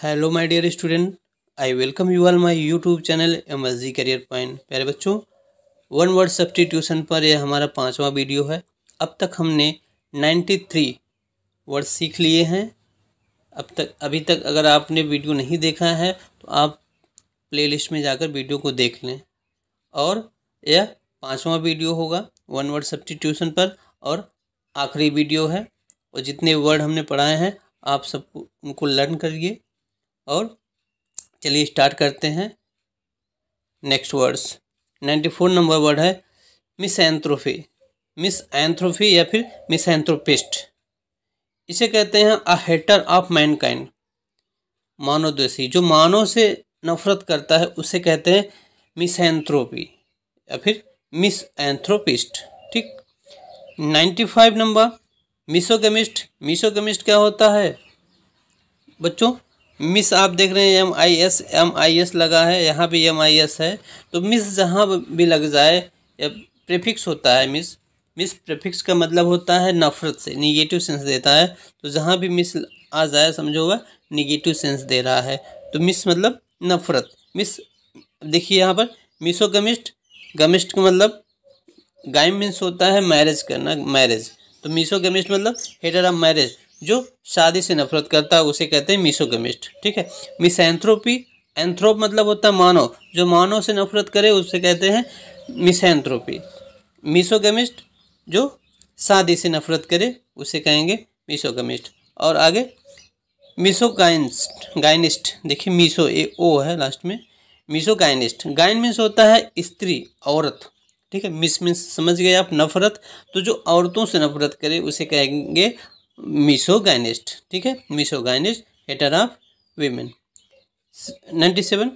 Hello my dear student, I welcome you all my YouTube channel MSG career point. प्यारे बच्चों, one word substitution पर यह हमारा 5वां वीडियो है। अब तक हमने 93 वर्ड सीख लिए हैं। अभी तक अगर आपने वीडियो नहीं देखा है तो आप प्लेलिस्ट में जाकर वीडियो को देख लें। और यह 5वां वीडियो होगा वन वर्ड सब्स्टिट्यूशन पर और आखिरी वीडियो है। और जितने वर्ड हमने पढ़ाए हैं आप सबको उनको लर्न करिए। और चलिए स्टार्ट करते हैं। नेक्स्ट वर्ड्स 94 नंबर वर्ड है मिसएंथ्रोपी। मिसएंथ्रोपी या फिर मिसएंथ्रोपिस्ट, इसे कहते हैं अ हेटर ऑफ मैनकाइंड। मानवद्वेषी, जो मानव से नफरत करता है उसे कहते हैं मिसएंथ्रोपी या फिर मिसएंथ्रोपिस्ट। ठीक। 95 नंबर मिसोगेमिस्ट। मिसोगेमिस्ट क्या होता है बच्चों? मिस आप देख रहे हैं MIS लगा है, यहाँ भी MIS है। तो मिस जहाँ भी लग जाए या प्रीफिक्स होता है मिस प्रीफिक्स का मतलब होता है नफरत से, निगेटिव सेंस देता है। तो जहाँ भी मिस आ जाए समझो वह निगेटिव सेंस दे रहा है। तो मिस मतलब नफरत। मिस देखिए यहाँ पर मिसोगमिस्ट, गमिस्ट का मतलब गाइम मीन्स होता है मैरिज करना, मैरिज। तो मिसोगमिस्ट मतलब हेटर ऑफ मैरिज, जो शादी से नफरत करता है उसे कहते हैं मिसोगमिस्ट। ठीक है। मिसएंथ्रोपी, एंथ्रोप मतलब होता है मानव, जो मानव से नफरत करे उसे कहते हैं मिसएंथ्रोपी। मिसोगमिस्ट जो शादी से नफरत करे उसे कहेंगे मिसोगमिस्ट। और आगे मिसोगाइनिस्ट, गाइनिस्ट देखिए मिसो ए ओ है लास्ट में, मिसोगाइनिस्ट। गाइन मीन्स होता है स्त्री, औरत। ठीक है। मिस मीन्स समझ गए आप नफरत, तो जो औरतों से नफरत करे उसे कहेंगे मिसोगाइनिस्ट। ठीक है, मिसोगाइनिस्ट, हेटर ऑफ वीमेन। 97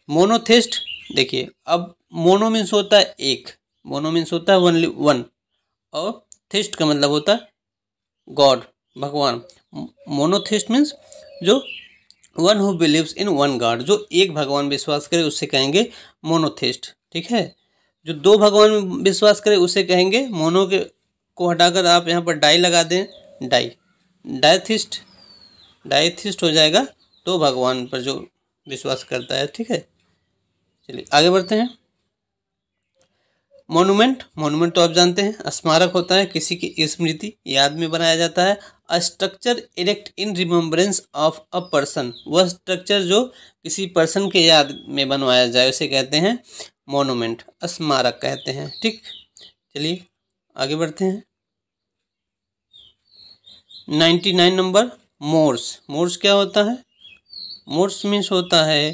मोनोथेस्ट। देखिए अब मोनो मीन्स होता है एक, मोनो मीन्स होता है ओनली वन, और थेस्ट का मतलब होता है गॉड, भगवान। मोनोथेस्ट मीन्स जो one who believes in one God, जो एक भगवान विश्वास करे उसे कहेंगे मोनोथेस्ट। ठीक है। जो दो भगवान में विश्वास करे उसे कहेंगे, मोनो के को हटाकर आप यहाँ पर डाई लगा दें, डाइथिस्ट, डाइथिस्ट हो जाएगा, दो भगवान पर जो विश्वास करता है। ठीक है। चलिए आगे बढ़ते हैं। मोनूमेंट, मोनूमेंट तो आप जानते हैं स्मारक होता है, किसी की स्मृति याद में बनाया जाता है। A structure erect in remembrance of a person, वह स्ट्रक्चर जो किसी पर्सन के याद में बनवाया जाए उसे कहते हैं मोनूमेंट, स्मारक कहते हैं। ठीक। चलिए आगे बढ़ते हैं। 99 नंबर मोर्स। मोर्स क्या होता है? मोर्स मीन्स होता है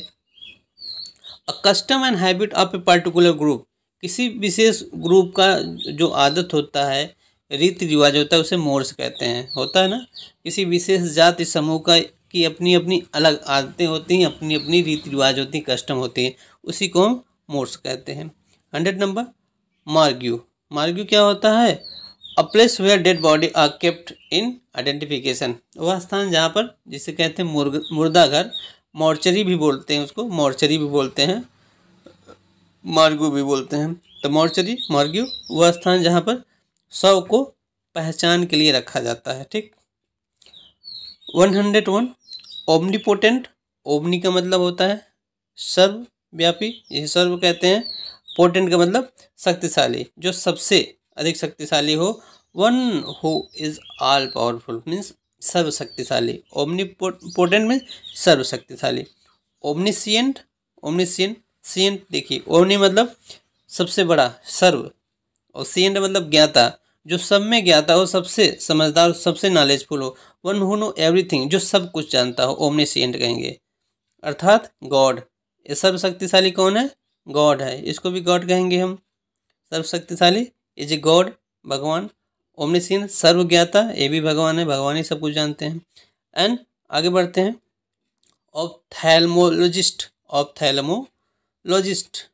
a custom and habit of a particular group. किसी विशेष ग्रुप का जो आदत होता है, रीति रिवाज होता है, उसे मोर्स कहते हैं। होता है ना, किसी विशेष जाति समूह का की अपनी अपनी अलग आदतें होती हैं, अपनी अपनी रीति रिवाज होती हैं, कस्टम होती हैं, उसी को हम मोर्स कहते हैं। 100 नंबर मार्ग्यू। मार्ग्यू क्या होता है? A place where dead body are kept in identification, वह स्थान जहाँ पर, जिसे कहते हैं मुर्दा घर, मॉर्चरी भी बोलते हैं उसको, मॉर्चरी भी बोलते हैं, मार्गू भी बोलते हैं। तो मॉर्चरी, मार्ग्यू, वह स्थान जहाँ पर शव को पहचान के लिए रखा जाता है। ठीक। 101 ओमनीपोटेंट। ओमनी का मतलब होता है सर्वव्यापी, इसे सर्व कहते हैं। पोटेंट का मतलब शक्तिशाली, जो सबसे अधिक शक्तिशाली हो। One who is all powerful means सर्वशक्तिशाली। ओमनीपोटेंट मीन्स सर्वशक्तिशाली। ओमनिशियंट, ओमनिशियंट, सियंट देखिए ओमनी मतलब सबसे बड़ा, सर्व, और सियंट मतलब ज्ञाता, जो सब में ज्ञाता हो, सबसे समझदार, सबसे नॉलेजफुल हो। वन हु नो एवरीथिंग, जो सब कुछ जानता हो, ओमनिशियंट कहेंगे। अर्थात गॉड, ये सर्वशक्तिशाली कौन है? गॉड है, इसको भी गॉड कहेंगे हम। सर्वशक्तिशाली इज ए गॉड, भगवान। ओमनिशियंट सर्वज्ञाता, ये भी भगवान है, भगवान ही सब कुछ जानते हैं। एंड आगे बढ़ते हैं। ऑप्थेल्मोलॉजिस्ट। ऑप्थेल्मोलॉजिस्ट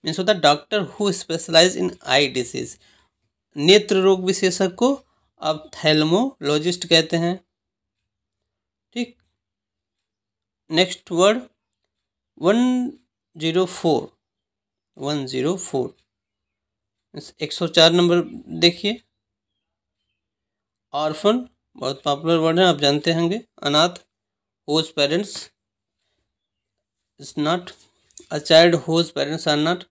मीन्स होता है doctor who specialize in eye disease, नेत्र रोग विशेषज्ञ को ऑप्थेल्मोलॉजिस्ट कहते हैं। ठीक। नेक्स्ट वर्ड 104, 104 104 नंबर देखिए। ऑर्फन बहुत पॉपुलर वर्ड है, आप जानते होंगे, अनाथ। whose parents is not, a child whose parents are not,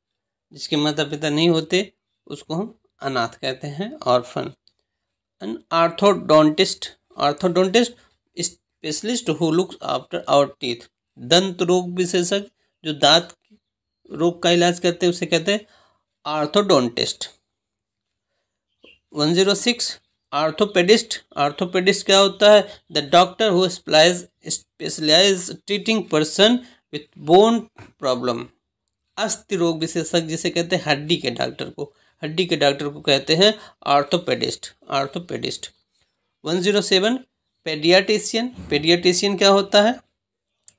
जिसके माता पिता नहीं होते उसको हम अनाथ कहते हैं, orphan. An orthodontist, orthodontist specialist who looks after our teeth, दंत रोग विशेषज्ञ जो दांत रोग का इलाज करते हैं उसे कहते हैं आर्थोडोंटिस्ट। 106 आर्थोपेडिस्ट, आर्थोपेडिस्ट क्या होता है? The doctor who specialize treating person with bone problem, अस्थि रोग विशेषज्ञ जिसे कहते हैं हड्डी के डॉक्टर को, हड्डी के डॉक्टर को कहते हैं आर्थोपेडिस्ट, आर्थोपेडिस्ट। 107 पेडियाट्रिशियन, पेडियाट्रिशियन क्या होता है?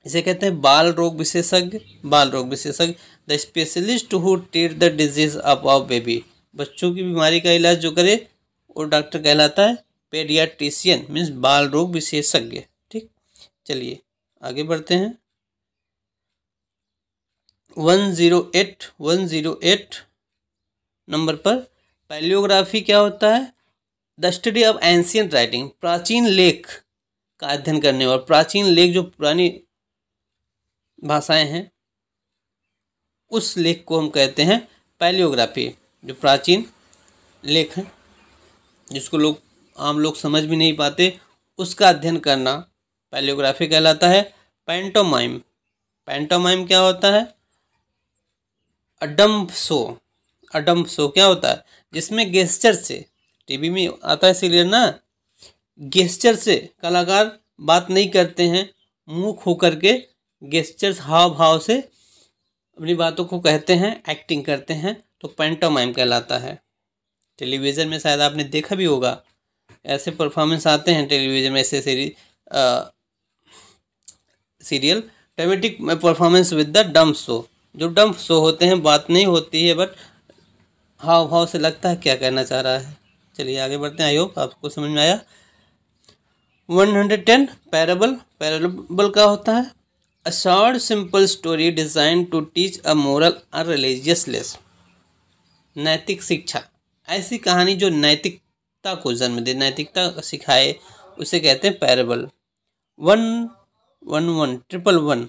इसे कहते हैं बाल रोग विशेषज्ञ, बाल रोग विशेषज्ञ। The specialist who treat the disease of our baby, बच्चों की बीमारी का इलाज जो करे वो डॉक्टर कहलाता है पेडियाट्रिशियन, मीन्स बाल रोग विशेषज्ञ। ठीक, चलिए आगे बढ़ते हैं। 108 नंबर पर पैलियोग्राफी क्या होता है? The study of ancient writing, प्राचीन लेख का अध्ययन करने और प्राचीन लेख जो पुरानी भाषाएं हैं उस लेख को हम कहते हैं पैलियोग्राफी। जो प्राचीन लेख हैं जिसको आम लोग समझ भी नहीं पाते उसका अध्ययन करना पैलियोग्राफी कहलाता है। पैंटोमाइम, पैंटोमाइम क्या होता है? अडम्ब शो, अडम्ब शो क्या होता है? जिसमें गेस्चर से, टीवी में आता है सीरियल ना, गेस्चर से कलाकार बात नहीं करते हैं, मुंह खो करके गेस्चर्स हाव भाव से अपनी बातों को कहते हैं, एक्टिंग करते हैं, तो पैंटोमाइम कहलाता है। टेलीविज़न में शायद आपने देखा भी होगा, ऐसे परफॉर्मेंस आते हैं टेलीविज़न में, ऐसे serial dramatic performance with the dumb show, जो डम्ब शो होते हैं, बात नहीं होती है बट हाव भाव से लगता है क्या कहना चाह रहा है। चलिए आगे बढ़ते हैं, आई होप आपको समझ में आया। 110 पैराबल, पैराबल क्या होता है? A short simple story designed to teach a moral or religious lesson, नैतिक शिक्षा, ऐसी कहानी जो नैतिकता को जन्म दे, नैतिकता सिखाए, उसे कहते हैं पैराबल। 111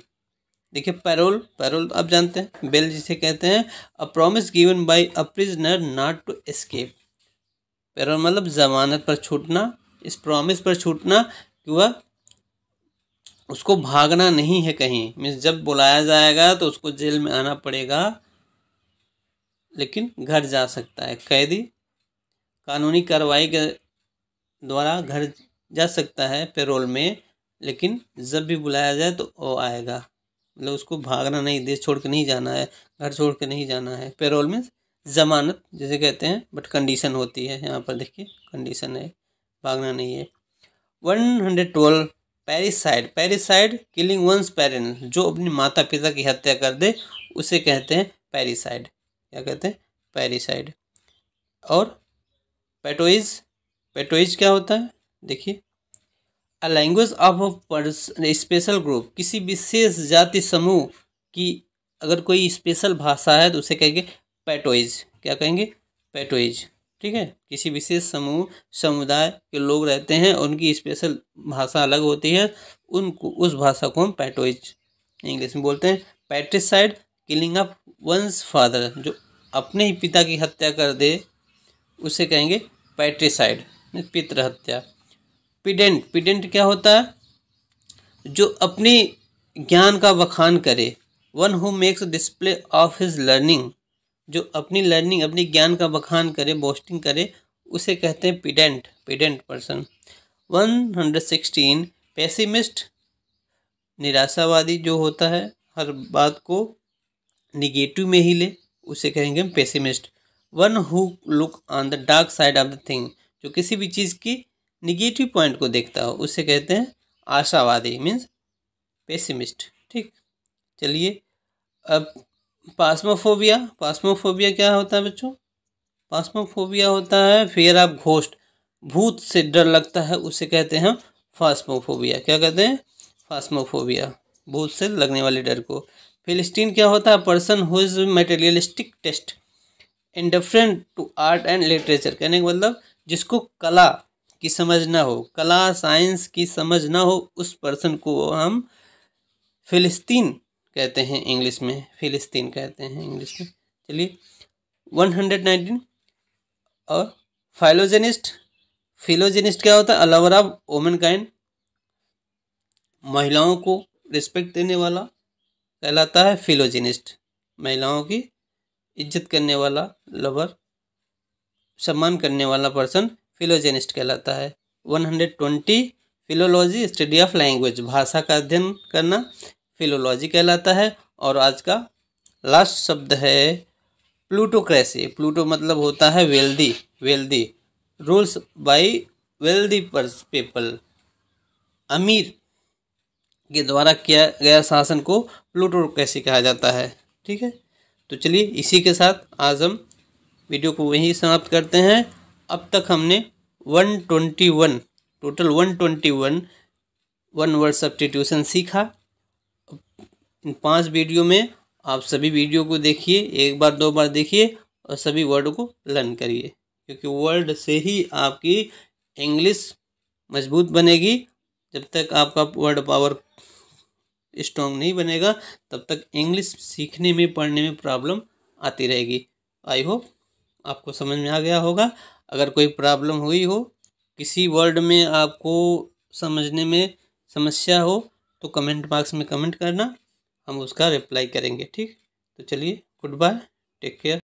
देखिए पैरोल, पैरोल आप जानते हैं, बेल जिसे कहते हैं, a promise given by a prisoner not to escape, parole मतलब जमानत पर छूटना, इस प्रॉमिस पर छूटना कि वह उसको भागना नहीं है कहीं, मीन्स जब बुलाया जाएगा तो उसको जेल में आना पड़ेगा लेकिन घर जा सकता है, कैदी कानूनी कार्रवाई के द्वारा घर जा सकता है पैरोल में, लेकिन जब भी बुलाया जाए तो वो आएगा, मतलब उसको भागना नहीं, देश छोड़ के नहीं जाना है, घर छोड़ के नहीं जाना है। पैरोल में जमानत जिसे कहते हैं, बट कंडीशन होती है, यहाँ पर देखिए कंडीशन है, भागना नहीं है। 112 पैरिसाइड, पैरिसाइड किलिंग वंस पेरेंट, जो अपने माता पिता की हत्या कर दे उसे कहते हैं पैरिसाइड, क्या कहते हैं? पैरिसाइड। और पेटोइज, पेटोइज क्या होता है? देखिए a language of a special group, किसी विशेष जाति समूह की अगर कोई स्पेशल भाषा है तो उसे कहेंगे पेटोइज, क्या कहेंगे? पेटोइज। ठीक है, किसी विशेष समूह समुदाय के लोग रहते हैं, उनकी स्पेशल भाषा अलग होती है, उनको उस भाषा को हम पैटोइज इंग्लिश में बोलते हैं। पैट्रिसाइड किलिंग ऑफ वंस फादर, जो अपने ही पिता की हत्या कर दे उसे कहेंगे पैट्रिसाइड, पितृ हत्या। पिडेंट, पिडेंट क्या होता है? जो अपनी ज्ञान का बखान करे, one who makes display of his learning, जो अपनी लर्निंग, अपनी ज्ञान का बखान करे, बोस्टिंग करे, उसे कहते हैं पिडेंट, पिडेंट पर्सन। 116 पेसिमिस्ट, निराशावादी जो होता है, हर बात को निगेटिव में ही ले, उसे कहेंगे हम pessimist. One who look on the dark side of the thing, जो किसी भी चीज़ की निगेटिव पॉइंट को देखता हो उसे कहते हैं आशावादी, मीन्स पेसिमिस्ट। ठीक, चलिए अब पास्मोफोबिया, पास्मोफोबिया क्या होता है बच्चों? पास्मोफोबिया होता है फियर ऑफ घोस्ट, भूत से डर लगता है उसे कहते हैं फास्मोफोबिया, क्या कहते हैं? फास्मोफोबिया, भूत से लगने वाले डर को। फिलिस्टीन क्या होता है? Person who is materialistic taste, indifferent to art and literature, कहने का मतलब जिसको कला की समझ ना हो, कला साइंस की समझ ना हो, उस पर्सन को हम फिलिस्तीन कहते हैं इंग्लिश में, फिलिस्तीन कहते हैं इंग्लिश में। चलिए 119 और फाइलोजेनिस्ट, फिलोजेनिस्ट क्या होता है? लवर ऑफ वुमेन काइंड, महिलाओं को रिस्पेक्ट देने वाला कहलाता है फिलोजेनिस्ट, महिलाओं की इज्जत करने वाला, लवर सम्मान करने वाला पर्सन फिलोजेनिस्ट कहलाता है। 120 फिलोलॉजी, स्टडी ऑफ लैंग्वेज, भाषा का अध्ययन करना फिलोलॉजी कहलाता है। और आज का लास्ट शब्द है प्लूटोक्रेसी। प्लूटो मतलब होता है wealthy, wealthy, rules by wealthy people, अमीर के द्वारा किया गया शासन को प्लूटोक्रेसी कहा जाता है। ठीक है, तो चलिए इसी के साथ आज हम वीडियो को वहीं समाप्त करते हैं। अब तक हमने 121 टोटल 121 वन वर्ड सब्स्टिट्यूशन सीखा। इन 5 वीडियो में आप सभी वीडियो को देखिए, एक बार 2 बार देखिए और सभी वर्ड को लर्न करिए, क्योंकि वर्ड से ही आपकी इंग्लिश मजबूत बनेगी। जब तक आपका वर्ड पावर स्ट्रॉन्ग नहीं बनेगा तब तक इंग्लिश सीखने में, पढ़ने में प्रॉब्लम आती रहेगी। आई होप आपको समझ में आ गया होगा। अगर कोई प्रॉब्लम हुई हो, किसी वर्ड में आपको समझने में समस्या हो, तो कमेंट बॉक्स में कमेंट करना, हम उसका रिप्लाई करेंगे। ठीक, तो चलिए गुड बाय, टेक केयर।